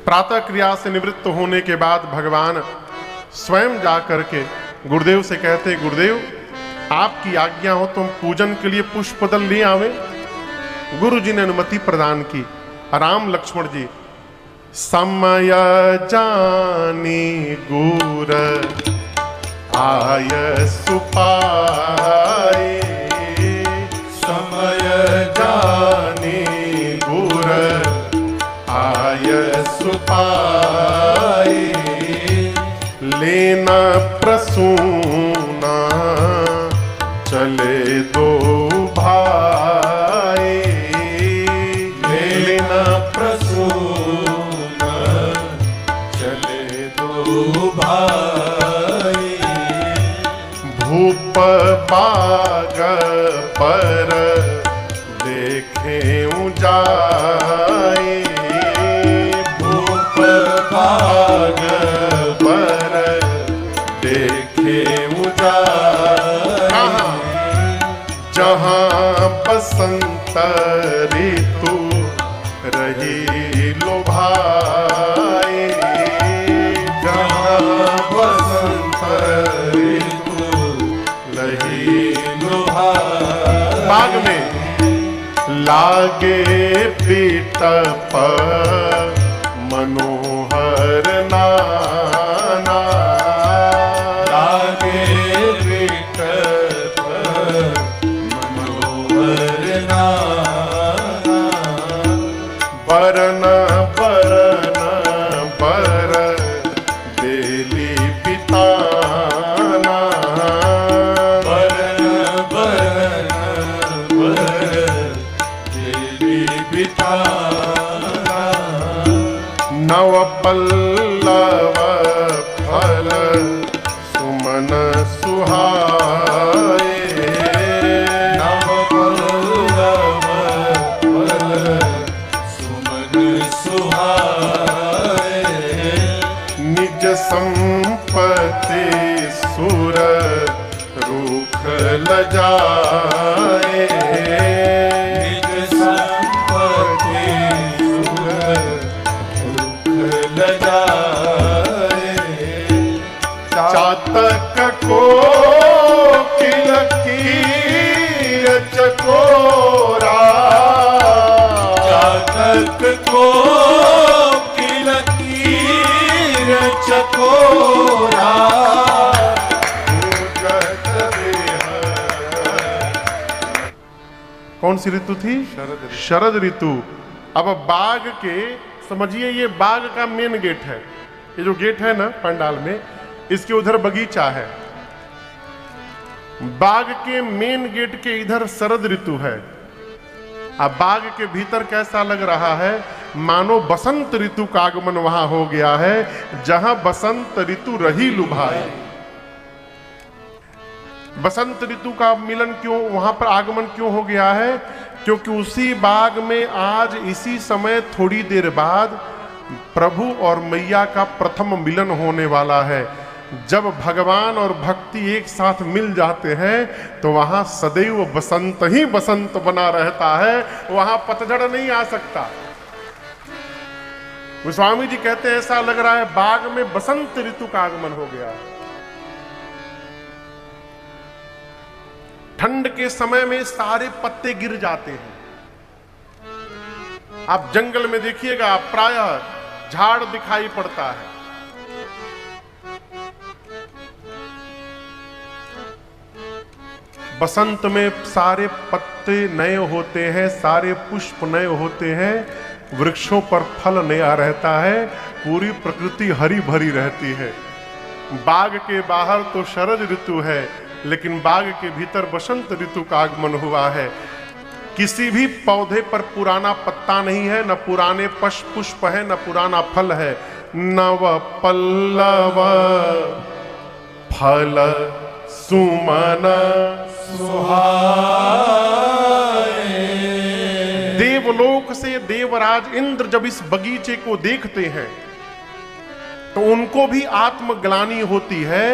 प्रातः क्रिया से निवृत्त होने के बाद भगवान स्वयं जा करके गुरुदेव से कहते, गुरुदेव आपकी आज्ञा हो तो हम पूजन के लिए पुष्पदल ले आवे। गुरु जी ने अनुमति प्रदान की। राम लक्ष्मण जी समय जानी गुर आय सुपाए, समय जानी गुर आय सुपाए, लेना प्रसूना चले दो भाई, लेना प्रसूना चले दो भाई, भूप बाग पर देखे जाए, भूप बाग पर देखे जाए, जहाँ बसंत ऋतु रही लुभाए, जहाँ बसंत ऋतु रही लुभाए, बाग में लागे पीटप मनोहर नाना, लागे पीटप मनोहर नाना, बरन बरन बर देली पिताना, बरन बरन बर देली पिताना, नव पल्लव फल सुमन सुहाए, नव पल्लव फल सुमन सुहाए, निज संपत्ति सुर रूख लजाए, निज संपत्ति सुर लजाए, चातक को किलकीर चकोरा, चातक को किलकीर चकोरा, कौन सी ऋतु थी? शरद ऋतु। अब बाग के समझिए, ये बाग का मेन गेट है। ये जो गेट है ना पंडाल में, इसके उधर बगीचा है। बाग के मेन गेट के इधर शरद ऋतु है। अब बाग के भीतर कैसा लग रहा है? मानो बसंत ऋतु का आगमन वहां हो गया है, जहां बसंत ऋतु रही लुभाई। बसंत ऋतु का मिलन क्यों, वहां पर आगमन क्यों हो गया है? क्योंकि उसी बाग में आज इसी समय थोड़ी देर बाद प्रभु और मैया का प्रथम मिलन होने वाला है। जब भगवान और भक्ति एक साथ मिल जाते हैं तो वहां सदैव बसंत ही बसंत बना रहता है, वहां पतझड़ नहीं आ सकता। गोस्वामी जी कहते हैं ऐसा लग रहा है बाग में बसंत ऋतु का आगमन हो गया। ठंड के समय में सारे पत्ते गिर जाते हैं। आप जंगल में देखिएगा प्रायः झाड़ दिखाई पड़ता है। बसंत में सारे पत्ते नए होते हैं, सारे पुष्प नए होते हैं, वृक्षों पर फल नया रहता है, पूरी प्रकृति हरी भरी रहती है। बाग के बाहर तो शरद ऋतु है, लेकिन बाग के भीतर बसंत ऋतु का आगमन हुआ है। किसी भी पौधे पर पुराना पत्ता नहीं है, न पुराने पुष्प है, न पुराना फल है। नव पल्लव फल सुमन सुहाए। देवलोक से देवराज इंद्र जब इस बगीचे को देखते हैं तो उनको भी आत्मग्लानि होती है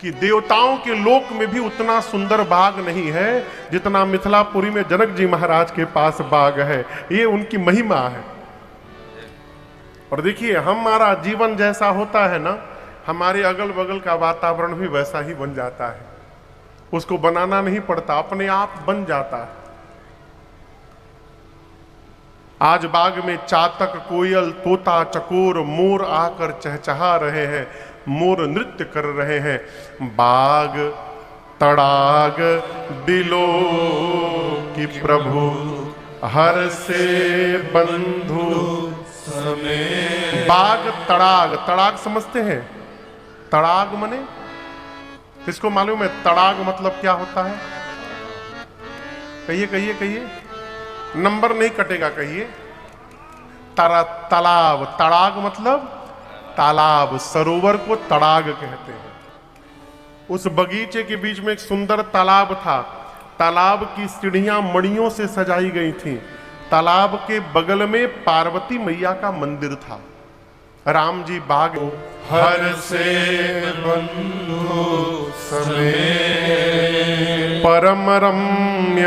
कि देवताओं के लोक में भी उतना सुंदर बाग नहीं है जितना मिथिलापुरी में जनक जी महाराज के पास बाग है। ये उनकी महिमा है। और देखिए हमारा जीवन जैसा होता है ना, हमारे अगल बगल का वातावरण भी वैसा ही बन जाता है। उसको बनाना नहीं पड़ता, अपने आप बन जाता है। आज बाग में चातक, कोयल, तोता, चकोर, मोर आकर चहचहा रहे हैं, मोर नृत्य कर रहे हैं। बाग तड़ाग बिलो की प्रभु हर से बंधु समेत। बाग तड़ाग, तड़ाग समझते हैं? तड़ाग मने किसको मालूम है? तड़ाग मतलब क्या होता है? कहिए कहिए कहिए, नंबर नहीं कटेगा, कहिए। तालाब, तड़ाग मतलब तालाब, सरोवर को तड़ाग कहते हैं। उस बगीचे के बीच में एक सुंदर तालाब था। तालाब की सीढ़ियां मणियों से सजाई गई थीं। तालाब के बगल में पार्वती मैया का मंदिर था। राम जी बाग हर से बंधु समेत, परम रम्य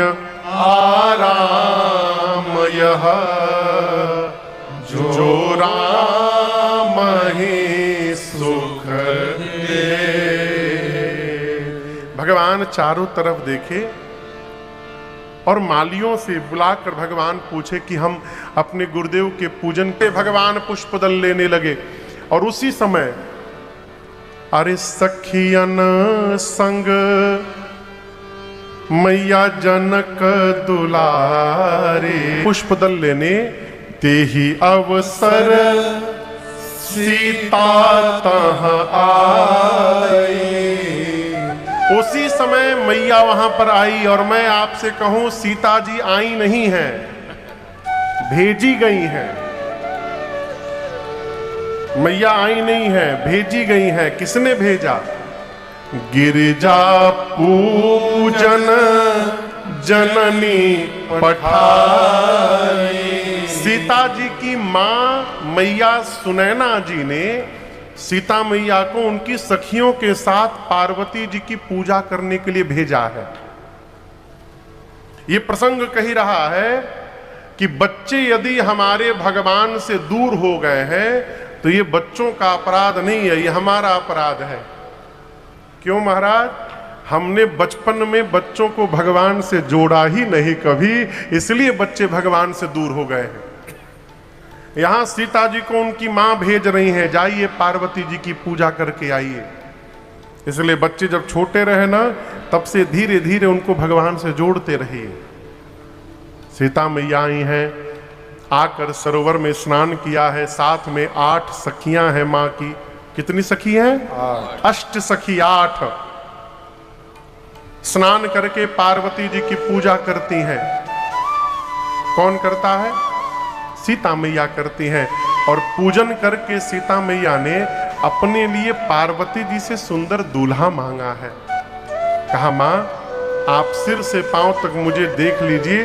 आराम यह जो राम ही सुख दे। भगवान चारों तरफ देखे और मालियों से बुलाकर भगवान पूछे कि हम अपने गुरुदेव के पूजन के। भगवान पुष्पदल लेने लगे और उसी समय अरे सखियन संग मैया जनक दुलारे, पुष्पदल लेने तेहि अवसर सीता तह आई। उसी समय मैया वहां पर आई। और मैं आपसे कहूं, सीता जी आई नहीं है, भेजी गई हैं। मैया आई नहीं है, भेजी गई है। किसने भेजा? गिरिजा पूजन जननी पठाई। सीता जी की मां मैया सुनैना जी ने सीता मैया को उनकी सखियों के साथ पार्वती जी की पूजा करने के लिए भेजा है। यह प्रसंग कही रहा है कि बच्चे यदि हमारे भगवान से दूर हो गए हैं तो ये बच्चों का अपराध नहीं है, ये हमारा अपराध है। क्यों महाराज? हमने बचपन में बच्चों को भगवान से जोड़ा ही नहीं कभी, इसलिए बच्चे भगवान से दूर हो गए हैं। यहां सीता जी को उनकी मां भेज रही हैं, जाइए पार्वती जी की पूजा करके आइए। इसलिए बच्चे जब छोटे रहे ना, तब से धीरे धीरे उनको भगवान से जोड़ते रहिए। सीता मैया आई हैं, आकर सरोवर में स्नान किया है। साथ में 8 सखियां हैं मां की। कितनी सखी हैं? 8 सखी, 8। स्नान करके पार्वती जी की पूजा करती हैं। कौन करता है? सीता मैया करती हैं। और पूजन करके सीता मैया ने अपने लिए पार्वती जी से सुंदर दूल्हा मांगा है। कहा, मां आप सिर से पांव तक मुझे देख लीजिए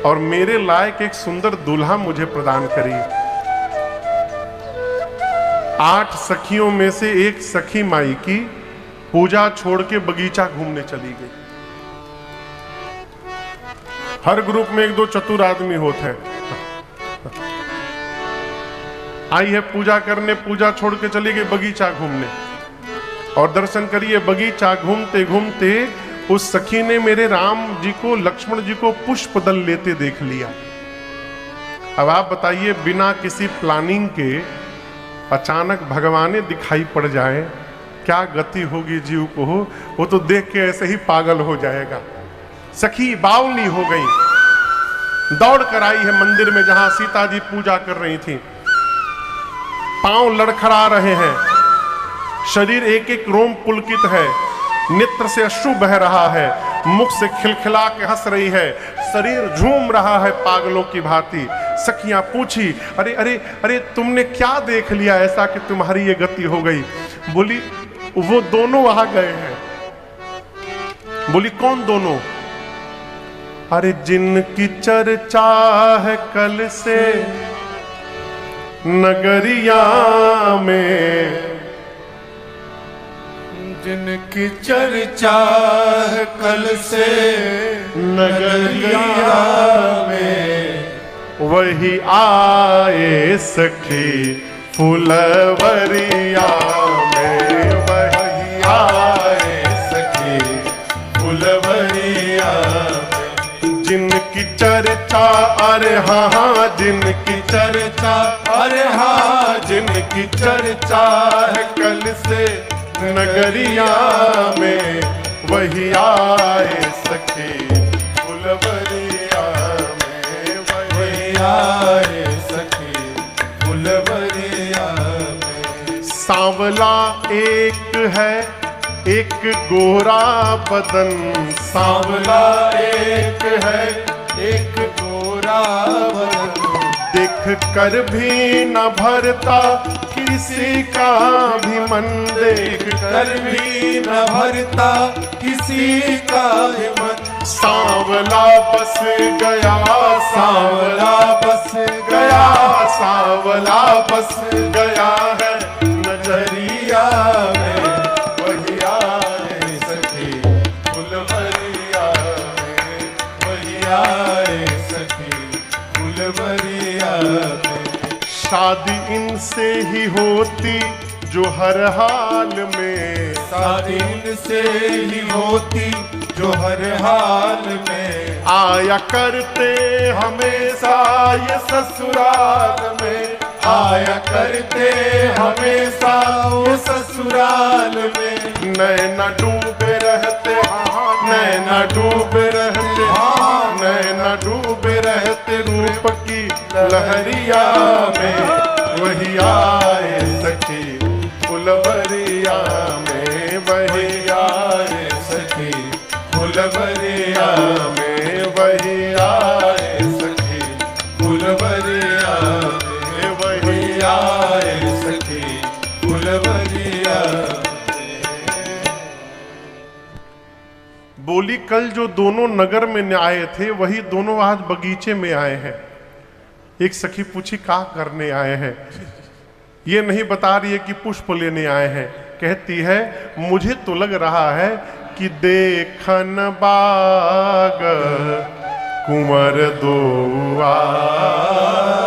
और मेरे लायक एक सुंदर दूल्हा मुझे प्रदान करिए। 8 सखियों में से एक सखी माई की पूजा छोड़ के बगीचा घूमने चली गई। हर ग्रुप में 1-2 चतुर आदमी होते हैं। आई है पूजा करने, पूजा छोड़ के चली गई बगीचा घूमने। और दर्शन करिए, बगीचा घूमते घूमते उस सखी ने मेरे राम जी को, लक्ष्मण जी को पुष्पदल लेते देख लिया। अब आप बताइए, बिना किसी प्लानिंग के अचानक भगवान दिखाई पड़ जाए, क्या गति होगी जीव को? वो तो देख के ऐसे ही पागल हो जाएगा। सखी बावली हो गई, दौड़ कर आई है मंदिर में जहां सीता जी पूजा कर रही थी। पांव लड़खड़ा रहे हैं, शरीर एक एक रोम पुलकित है, नेत्र से अश्रु बह रहा है, मुख से खिलखिला के हंस रही है, शरीर झूम रहा है पागलों की भांति। सखियां पूछी, अरे अरे अरे तुमने क्या देख लिया ऐसा कि तुम्हारी ये गति हो गई? बोली, वो दोनों आ गए हैं। बोली, कौन दोनों? अरे जिनकी चर्चा है कल से नगरिया में, जिनकी चर्चा है कल से नगरिया में, वही आए सखी फुलवरिया में वही आए सखी, फुलवरिया जिनकी चर्चा, अरे हाँ हाँ जिनकी चर्चा, अरे हाँ जिनकी चर्चा है कल से नगरिया में वही आए सखी, फुलवरिया में वही आए सखी, फुलवरिया में। सांवला एक है एक गोरा बदन, सांवला एक है एक गोरा बदन, देख कर भी न भरता किसी का भी मन, देख कर भी न भरता किसी का भी मन। सांवला बस गया, सांवला बस गया, सांवला बस गया है नजरिया में वही आए सखी, फुलवरिया में वही आए सखी, फुलवरिया में। शादी इनसे ही होती जो हर हाल में, शादी इनसे ही होती जो हर हाल में। आया करते हमेशा ये ससुराल में, आया करते हमेशा वो ससुराल में। नैना डूबे रहते, नैना डूबे रहते, नैना डूबे रहते रूप की लहरिया में वही आए सखी, फुलवरिया में वही आए सखी, फुलवरिया में वही आए सखी, फुलवरिया में वही आए सखी, फुलवरिया। बोली कल जो दोनों नगर में आए थे वही दोनों आज बगीचे में आए हैं। एक सखी पूछी क्या करने आए हैं, ये नहीं बता रही है कि पुष्प लेने आए हैं। कहती है मुझे तो लग रहा है कि देखन बाग कुंवर दो आए।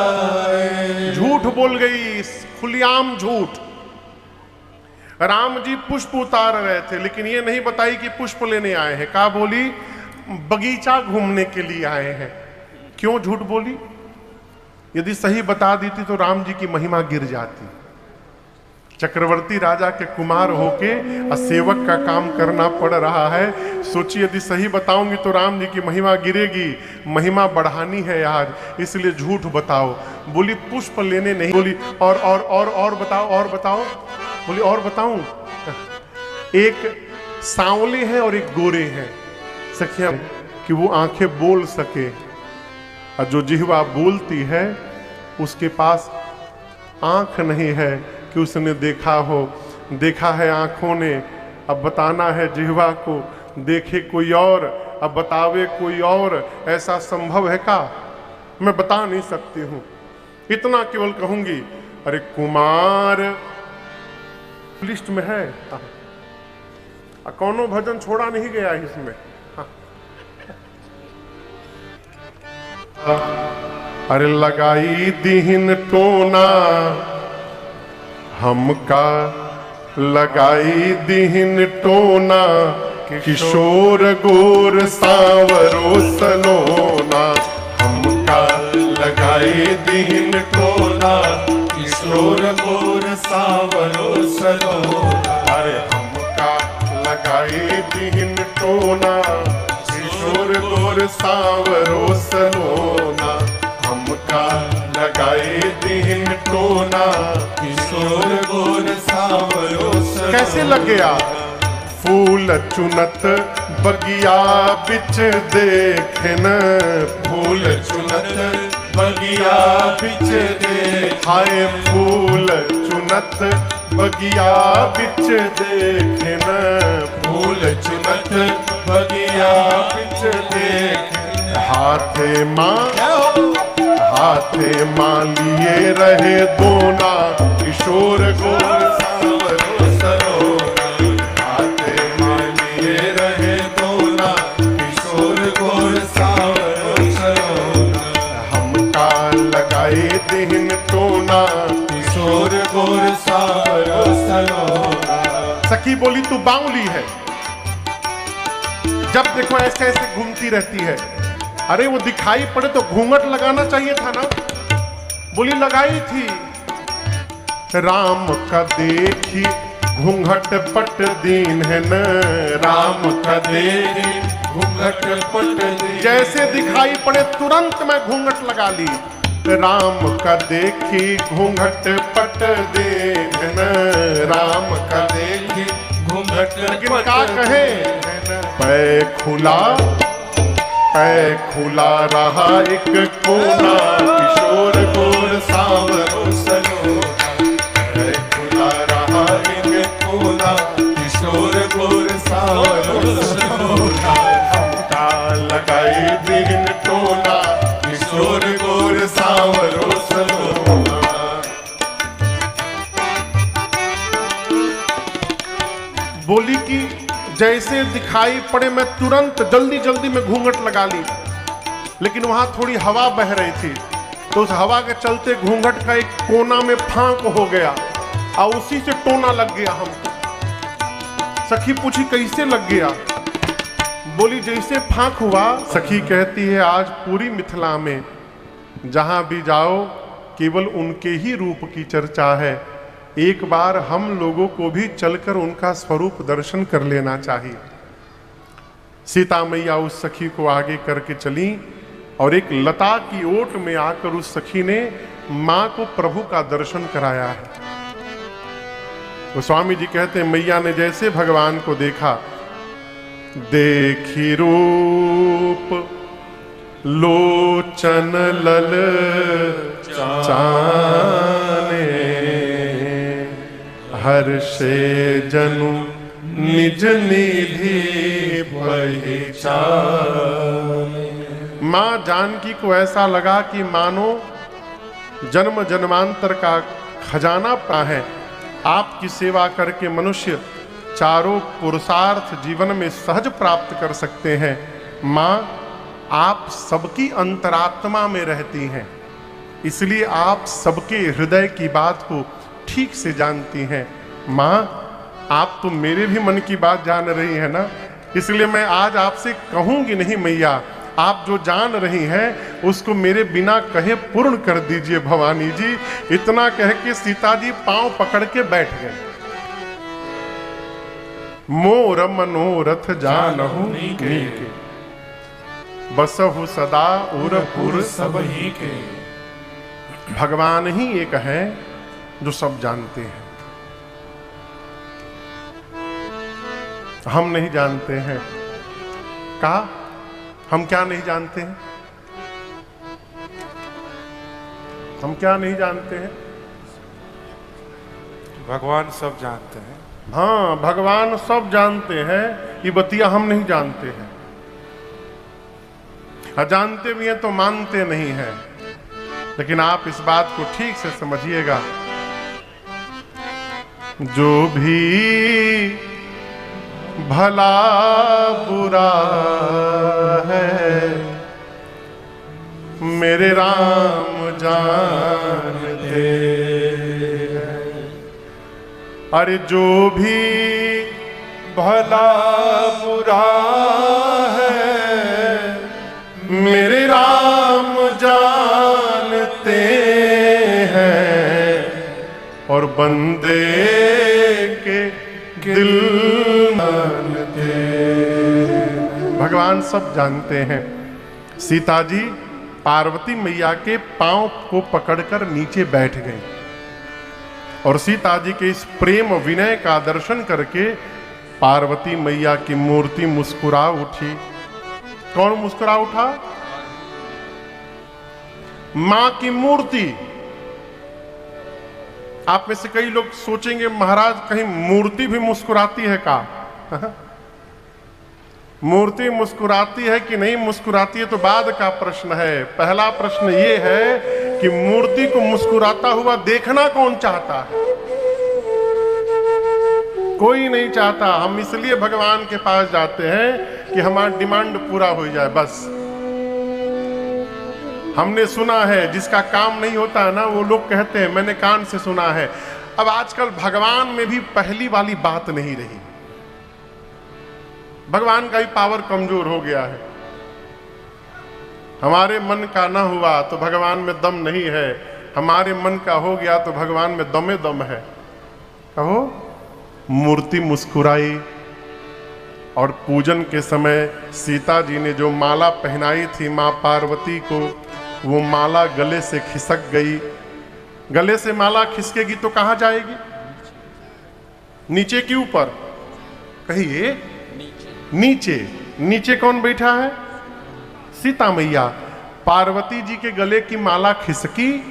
झूठ बोल गई, खुलेआम झूठ। राम जी पुष्प उतार रहे थे लेकिन ये नहीं बताई कि पुष्प लेने आए हैं। कहा बोली बगीचा घूमने के लिए आए हैं। क्यों झूठ बोली? यदि सही बता देती तो राम जी की महिमा गिर जाती। चक्रवर्ती राजा के कुमार होके सेवक का काम करना पड़ रहा है। सोचिए यदि सही बताऊंगी तो राम जी की महिमा गिरेगी। महिमा बढ़ानी है आज, इसलिए झूठ बताओ। बोली पुष्प लेने नहीं। बोली और बताओ, और बताओ। बोली और बताऊं? एक सांवले हैं और एक गोरे हैं सखिया, कि वो आंखें बोल सके, और जो जिह्वा बोलती है उसके पास आंख नहीं है कि उसने देखा हो। देखा है आंखों ने, अब बताना है जिह्वा को। देखे कोई और, अब बतावे कोई और। ऐसा संभव है का? मैं बता नहीं सकती हूं। इतना केवल कहूंगी, अरे कुमार लिस्ट में है, कौनो भजन छोड़ा नहीं गया इसमें। अरे लगाई दीन टोना हमका, लगाई दीन टोना किशोर गोर सांवरो सलोना। हमका लगाई दीन टोना किशोर गोर सांवरो सलोना। अरे हमका लगाई दीन टोना किशोर गोर सांवरो सलोना। हमका लगाई दीन टोना किशोर गोर सांवरो सलोना। कैसे लग गया? फूल चुनत बगिया बिच देखन, फूल चुनत बगिया बिच देख। हाय फूल चुनत बगिया बिच देखन, फूल चुनत बगिया बिच देख। हाथे माँ लिए रहे दोना किशोर गोर सांवरो सलोना। हाथे माँ लिए रहे दोना किशोर गोर सांवरो सलोना। हमका लगाए दीन टोना किशोर गोर सावरो सलोना। सखी बोली तू बावली है, जब देखो ऐसे ऐसे घूमती रहती है। अरे वो दिखाई पड़े तो घूंघट लगाना चाहिए था ना। बोली लगाई थी। राम का देखी घूंघट पट दीन है न, राम का देखी घूंघट पट दीन। जैसे दिखाई पड़े तुरंत मैं घूंघट लगा ली। राम का देखी घूंघट पट दीन है न, राम का देखी घूंघट लेकिन क्या कहे, पै खुला रहा एक कोना, किशोर गोर सावरो सलोना। पै खुला रहा एक कोना, किशोर गोर सावरो सलोना। हमका लगाई दिन टोना, किशोर गोर सावरो सलोना। बोली कि जैसे दिखाई पड़े मैं तुरंत जल्दी जल्दी में घूंघट लगा ली, लेकिन वहां थोड़ी हवा बह रही थी, तो उस हवा के चलते घूंघट का एक कोना में फांक हो गया और उसी से टोना लग गया हमको। सखी पूछी कैसे लग गया? बोली जैसे फांक हुआ। सखी कहती है आज पूरी मिथिला में जहां भी जाओ केवल उनके ही रूप की चर्चा है। एक बार हम लोगों को भी चलकर उनका स्वरूप दर्शन कर लेना चाहिए। सीता मैया उस सखी को आगे करके चली और एक लता की ओट में आकर उस सखी ने मां को प्रभु का दर्शन कराया है। वो स्वामी जी कहते हैं मैया ने जैसे भगवान को देखा, देखी रूप लोचन लल चाने, हर्षे जनु निज निधि पहचाने। मां जानकी को ऐसा लगा कि मानो जन्म जन्मांतर का खजाना पा है। आपकी सेवा करके मनुष्य चारों पुरुषार्थ जीवन में सहज प्राप्त कर सकते हैं। मां आप सबकी अंतरात्मा में रहती हैं, इसलिए आप सबके हृदय की बात को ठीक से जानती हैं। मां आप तो मेरे भी मन की बात जान रही है ना, इसलिए मैं आज आपसे कहूंगी नहीं मैया, आप जो जान रही हैं उसको मेरे बिना कहे पूर्ण कर दीजिए भवानी जी। इतना कह के सीता जी पांव पकड़ के बैठ गए। मोर मनोरथ जानहु नीके, बसहु सदा उरपुर सब ही के। भगवान ही एक है जो सब जानते हैं, हम नहीं जानते हैं। का हम क्या नहीं जानते हैं? हम क्या नहीं जानते हैं? भगवान सब जानते हैं। हाँ, भगवान सब जानते हैं, ये बतिया हम नहीं जानते हैं। जानते भी हैं तो मानते नहीं हैं। लेकिन आप इस बात को ठीक से समझिएगा, जो भी भला बुरा है मेरे राम जानते हैं। अरे जो भी भला बुरा है मेरे राम जानते हैं, और बंदे के दिल जानते। भगवान सब जानते हैं। सीता जी पार्वती मैया के पांव को पकड़कर नीचे बैठ गई और सीता जी के इस प्रेम विनय का दर्शन करके पार्वती मैया की मूर्ति मुस्कुरा उठी। कौन मुस्कुरा उठा? मां की मूर्ति। आप में से कई लोग सोचेंगे महाराज कहीं मूर्ति भी मुस्कुराती है का? मूर्ति मुस्कुराती है कि नहीं मुस्कुराती है तो बाद का प्रश्न है। पहला प्रश्न ये है कि मूर्ति को मुस्कुराता हुआ देखना कौन चाहता है? कोई नहीं चाहता। हम इसलिए भगवान के पास जाते हैं कि हमारा डिमांड पूरा हो जाए। बस हमने सुना है जिसका काम नहीं होता है ना, वो लोग कहते हैं, मैंने कान से सुना है, अब आजकल भगवान में भी पहली वाली बात नहीं रही। भगवान का ही पावर कमजोर हो गया है। हमारे मन का ना हुआ तो भगवान में दम नहीं है, हमारे मन का हो गया तो भगवान में दमे दम है। कहो, मूर्ति मुस्कुराई और पूजन के समय सीता जी ने जो माला पहनाई थी मां पार्वती को, वो माला गले से खिसक गई। गले से माला खिसकेगी तो कहां जाएगी? नीचे के ऊपर? कहिए नीचे। नीचे कौन बैठा है? सीता मैया। पार्वती जी के गले की माला खिसकी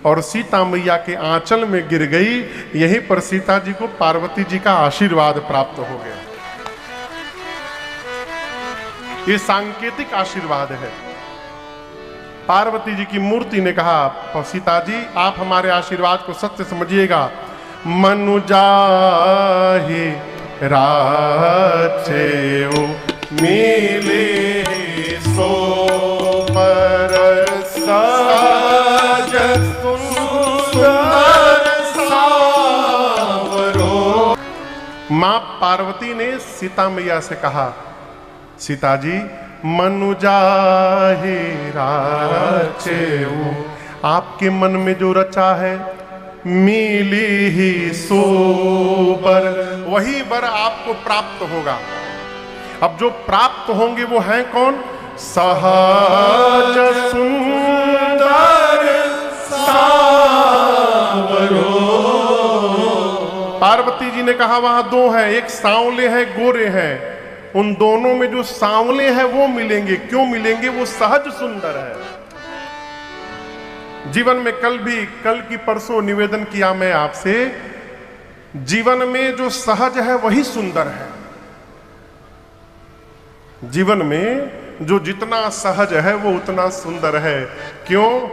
और सीता मैया के आंचल में गिर गई। यहीं पर सीता जी को पार्वती जी का आशीर्वाद प्राप्त हो गया। ये सांकेतिक आशीर्वाद है। पार्वती जी की मूर्ति ने कहा, सीता जी आप हमारे आशीर्वाद को सत्य समझिएगा। मनुजा ही राचे मिले सो पर साज सुंदर सावरो। मां पार्वती ने सीता मैया से कहा, सीता जी मनुजा ही राचेऊ, आपके मन में जो रचा है मिली ही सो बर, वही बर आपको प्राप्त होगा। अब जो प्राप्त होंगे वो हैं कौन? सहज सुंदर सावरो। पार्वती जी ने कहा वहां दो हैं, एक सांवले हैं, गोरे हैं। उन दोनों में जो सांवले हैं वो मिलेंगे। क्यों मिलेंगे? वो सहज सुंदर है। जीवन में कल की परसों निवेदन किया मैं आपसे, जीवन में जो सहज है वही सुंदर है। जीवन में जो जितना सहज है वो उतना सुंदर है। क्यों?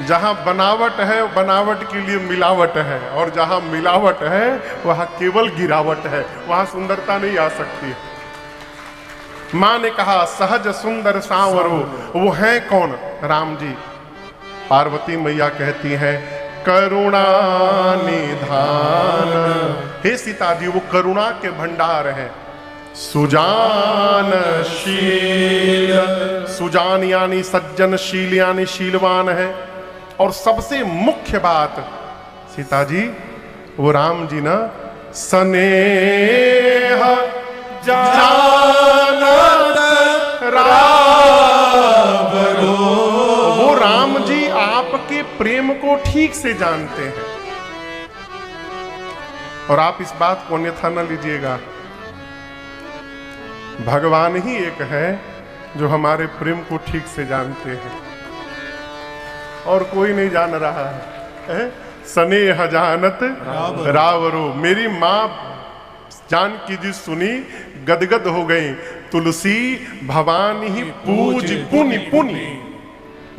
जहां बनावट है बनावट के लिए मिलावट है, और जहां मिलावट है वहां केवल गिरावट है, वहां सुंदरता नहीं आ सकती। मां ने कहा सहज सुंदर सांवरो, वो है कौन? राम जी। पार्वती मैया कहती हैं करुणा निधान। हे सीता जी, वो करुणा के भंडार हैं। सुजान शील, सुजान यानी सज्जन, शील यानी शीलवान है। और सबसे मुख्य बात सीता जी, वो राम जी ना स्नेह जानत रावरो, वो राम जी आपके प्रेम को ठीक से जानते हैं। और आप इस बात को अन्यथा न लीजिएगा, भगवान ही एक है जो हमारे प्रेम को ठीक से जानते हैं, और कोई नहीं जान रहा है। स्नेह जानत रावरो। मेरी मां जानकी जी सुनी, गदगद हो गई। तुलसी भवानी ही पूज पुनि पुनि।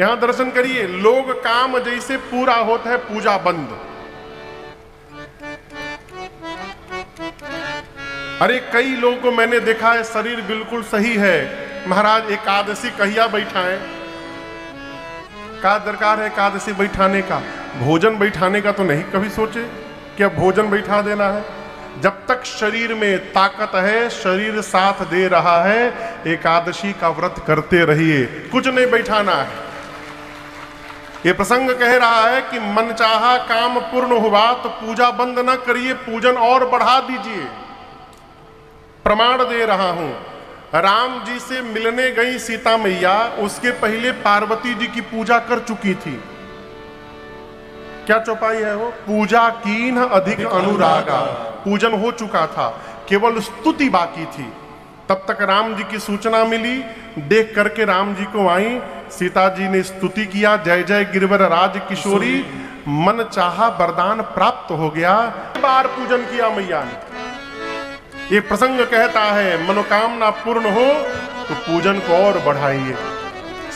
यहां दर्शन करिए, लोग काम जैसे पूरा होता है पूजा बंद। अरे कई लोगों को मैंने देखा है शरीर बिल्कुल सही है, महाराज एकादशी कहिया बैठाएं? क्या दरकार है एकादशी बैठाने का? भोजन बैठाने का तो नहीं कभी सोचे कि अब भोजन बैठा देना है। जब तक शरीर में ताकत है, शरीर साथ दे रहा है, एकादशी का व्रत करते रहिए, कुछ नहीं बैठाना है। ये प्रसंग कह रहा है कि मन चाहा काम पूर्ण हुआ तो पूजा बंद न करिए, पूजन और बढ़ा दीजिए। प्रमाण दे रहा हूं, राम जी से मिलने गई सीता मैया, उसके पहले पार्वती जी की पूजा कर चुकी थी। क्या चौपाई है वो? पूजा कीन अधिक अनुरागा। पूजन हो चुका था, केवल स्तुति बाकी थी। तब तक राम जी की सूचना मिली, देख करके राम जी को आई। सीता जी ने स्तुति किया, जय जय गिरवर राज किशोरी। मन चाहा वरदान प्राप्त हो गया। बार पूजन किया मैया ने। ये प्रसंग कहता है मनोकामना पूर्ण हो तो पूजन को और बढ़ाइए।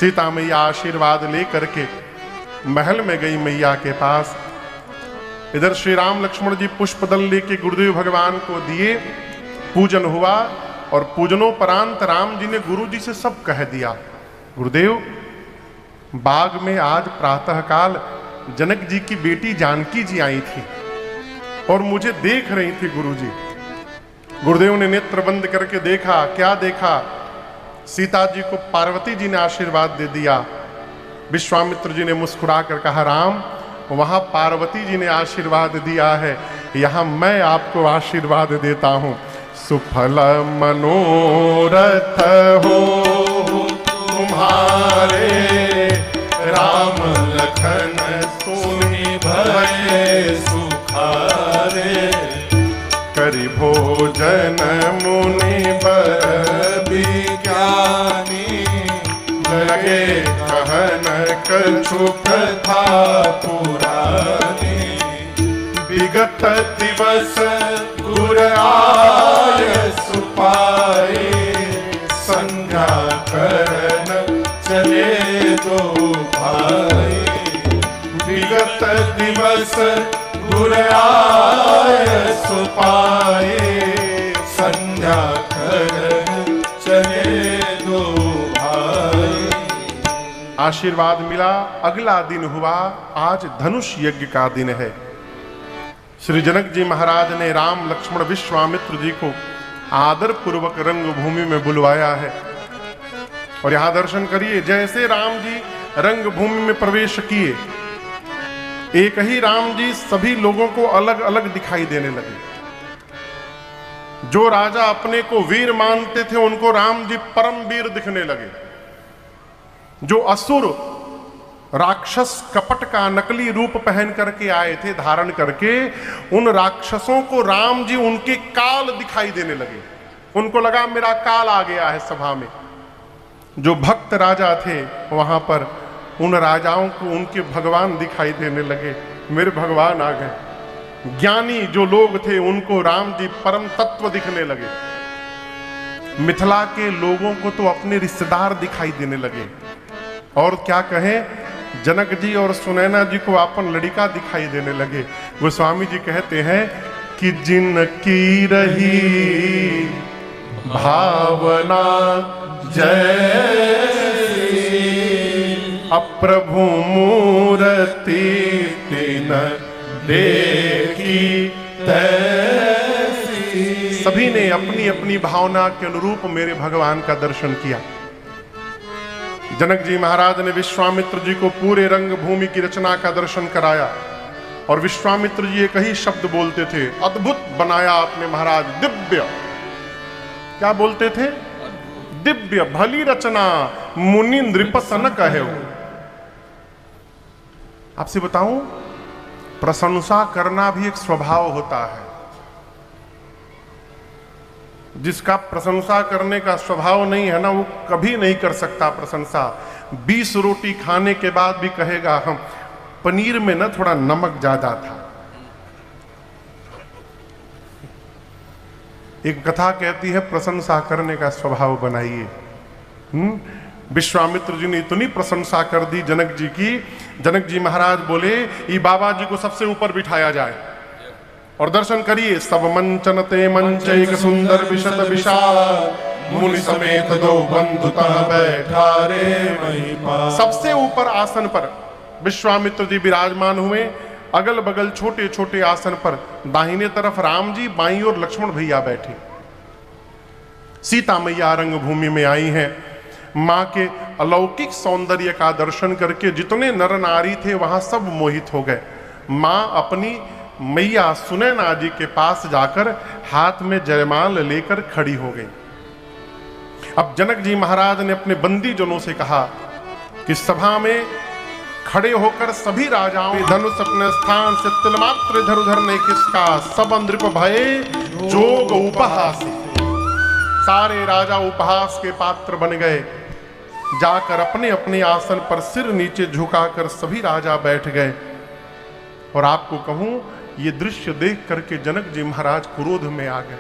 सीता मैया आशीर्वाद लेकर के महल में गई मैया के पास। इधर श्री राम लक्ष्मण जी पुष्पदल लेके गुरुदेव भगवान को दिए। पूजन हुआ और पूजनोपरांत राम जी ने गुरु जी से सब कह दिया। गुरुदेव, बाग में आज प्रातःकाल जनक जी की बेटी जानकी जी आई थी। और मुझे देख रही थी गुरुजी। गुरुदेव ने नेत्र बंद करके देखा, क्या देखा? सीता जी को पार्वती जी ने आशीर्वाद दे दिया। विश्वामित्र जी ने मुस्कुरा कर कहा, राम वहां पार्वती जी ने आशीर्वाद दिया है, यहां मैं आपको आशीर्वाद देता हूं। सुफल मनोरथ हो तुम्हारे, राम लखन सोनी भय सुखारे। करि भोजन मुनि बर विज्ञानी, लगे कहन कछु कथा पुरानी। विगत दिवस गुर आय सुपाए, संध्या करन चले दो भाई। विगत दिवस गुर आय सुपाए, संध्या करन चले दो भाई। आशीर्वाद मिला। अगला दिन हुआ, आज धनुष यज्ञ का दिन है। श्री जनक जी महाराज ने राम लक्ष्मण विश्वामित्र जी को आदर पूर्वक रंग भूमि में बुलवाया है। और यहां दर्शन करिए, जैसे राम जी रंग भूमि में प्रवेश किए, एक ही राम जी सभी लोगों को अलग अलग दिखाई देने लगे। जो राजा अपने को वीर मानते थे उनको राम जी परम वीर दिखने लगे। जो असुर राक्षस कपट का नकली रूप पहन करके आए थे धारण करके, उन राक्षसों को राम जी उनके काल दिखाई देने लगे। उनको लगा मेरा काल आ गया है सभा में। जो भक्त राजा थे वहां पर, उन राजाओं को उनके भगवान दिखाई देने लगे, मेरे भगवान आ गए। ज्ञानी जो लोग थे उनको राम जी परम तत्व दिखने लगे। मिथिला के लोगों को तो अपने रिश्तेदार दिखाई देने लगे। और क्या कहें, जनक जी और सुनैना जी को अपन लड़िका दिखाई देने लगे। गोस्वामी जी कहते हैं कि जिनकी रही भावना जैसी, अप्रभु मूर्ति तिन देखी तैसी। सभी ने अपनी अपनी भावना के अनुरूप मेरे भगवान का दर्शन किया। जनक जी महाराज ने विश्वामित्र जी को पूरे रंग भूमि की रचना का दर्शन कराया। और विश्वामित्र जी एक ही शब्द बोलते थे, अद्भुत बनाया आपने महाराज, दिव्य। क्या बोलते थे? दिव्य, भली रचना, मुनि नृपसन कहे। आपसे बताऊं, प्रशंसा करना भी एक स्वभाव होता है। जिसका प्रशंसा करने का स्वभाव नहीं है ना, वो कभी नहीं कर सकता प्रशंसा। 20 रोटी खाने के बाद भी कहेगा हम पनीर में ना थोड़ा नमक ज्यादा था। एक कथा कहती है, प्रशंसा करने का स्वभाव बनाइए। विश्वामित्र जी ने इतनी प्रशंसा कर दी जनक जी की, जनक जी महाराज बोले ये बाबा जी को सबसे ऊपर बिठाया जाए और दर्शन करिए। सब मंचन ते मंच एक सुंदर विशद विशाल, मुनि समेत दो बंधुता बैठा रे महिपा। सबसे ऊपर आसन पर विश्वामित्र जी विराजमान हुए। अगल बगल छोटे छोटे आसन पर दाहिने तरफ राम जी, बाईं ओर लक्ष्मण भैया बैठे। सीता मैया रंग भूमि में आई हैं। मां के अलौकिक सौंदर्य का दर्शन करके जितने नर नारी थे वहां सब मोहित हो गए। मां अपनी मैया सुनैना जी के पास जाकर हाथ में जयमाल लेकर खड़ी हो गई। अब जनक जी महाराज ने अपने बंदी जनों से कहा कि सभा में खड़े होकर सभी राजाओं धनुष अपने स्थान से तिलमात्र इधर उधर नहीं खिसका, सब नृप भये जोग उपहासी। सारे राजा उपहास के पात्र बन गए। जाकर अपने अपने आसन पर सिर नीचे झुकाकर सभी राजा बैठ गए। और आपको कहूं, ये दृश्य देख करके जनक जी महाराज क्रोध में आ गए,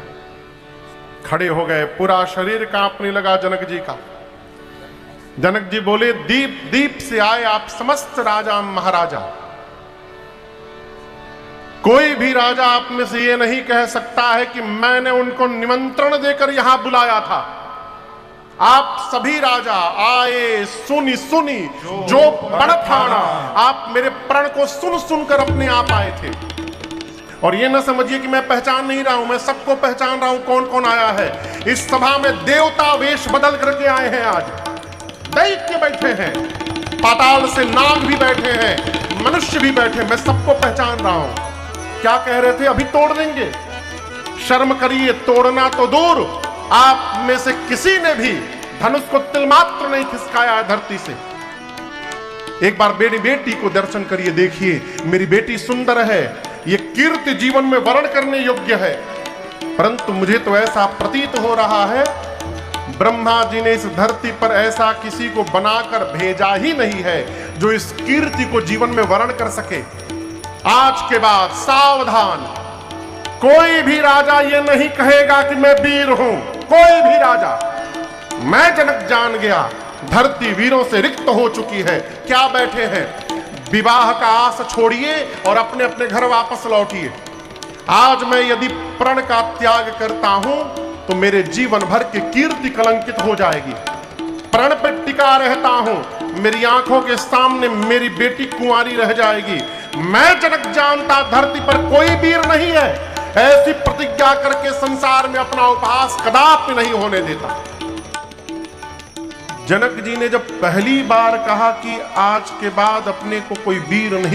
खड़े हो गए। पूरा शरीर कांपने लगा जनक जी का। जनक जी बोले, दीप दीप से आए आप समस्त राजा महाराजा। कोई भी राजा आप में से ये नहीं कह सकता है कि मैंने उनको निमंत्रण देकर यहां बुलाया था। आप सभी राजा आए सुनी सुनी जो बड़ ठाना, आप मेरे प्रण को सुन सुनकर अपने आप आए थे। और ये ना समझिए कि मैं पहचान नहीं रहा हूं, मैं सबको पहचान रहा हूं कौन कौन आया है। इस सभा में देवता वेश बदल करके आए हैं, आज दैत्य बैठे हैं, पाताल से नाग भी बैठे हैं, मनुष्य भी बैठे, मैं सबको पहचान रहा हूं। क्या कह रहे थे? अभी तोड़ देंगे। शर्म करिए, तोड़ना तो दूर, आप में से किसी ने भी धनुष को तिल मात्र नहीं खिसकाया है धरती से। एक बार मेरी बेटी को दर्शन करिए, देखिए मेरी बेटी सुंदर है, ये कीर्ति जीवन में वर्ण करने योग्य है। परंतु मुझे तो ऐसा प्रतीत हो रहा है ब्रह्मा जी ने इस धरती पर ऐसा किसी को बनाकर भेजा ही नहीं है जो इस कीर्ति को जीवन में वर्ण कर सके। आज के बाद सावधान, कोई भी राजा ये नहीं कहेगा कि मैं वीर हूं, कोई भी राजा। मैं जनक जान गया, धरती वीरों से रिक्त हो चुकी है। क्या बैठे हैं? विवाह का आस छोड़िए और अपने अपने घर वापस लौटिए। आज मैं यदि प्रण का त्याग करता हूं तो मेरे जीवन भर की कीर्ति कलंकित हो जाएगी। प्रण पे टिका रहता हूं, मेरी आंखों के सामने मेरी बेटी कुंवारी रह जाएगी। मैं जनक जानता धरती पर कोई वीर नहीं है, ऐसी प्रतिज्ञा करके संसार में अपना उपहास कदापि नहीं होने देता। जनक जी ने जब पहली बार कहा कि आज के बाद अपने को कोई वीर नहीं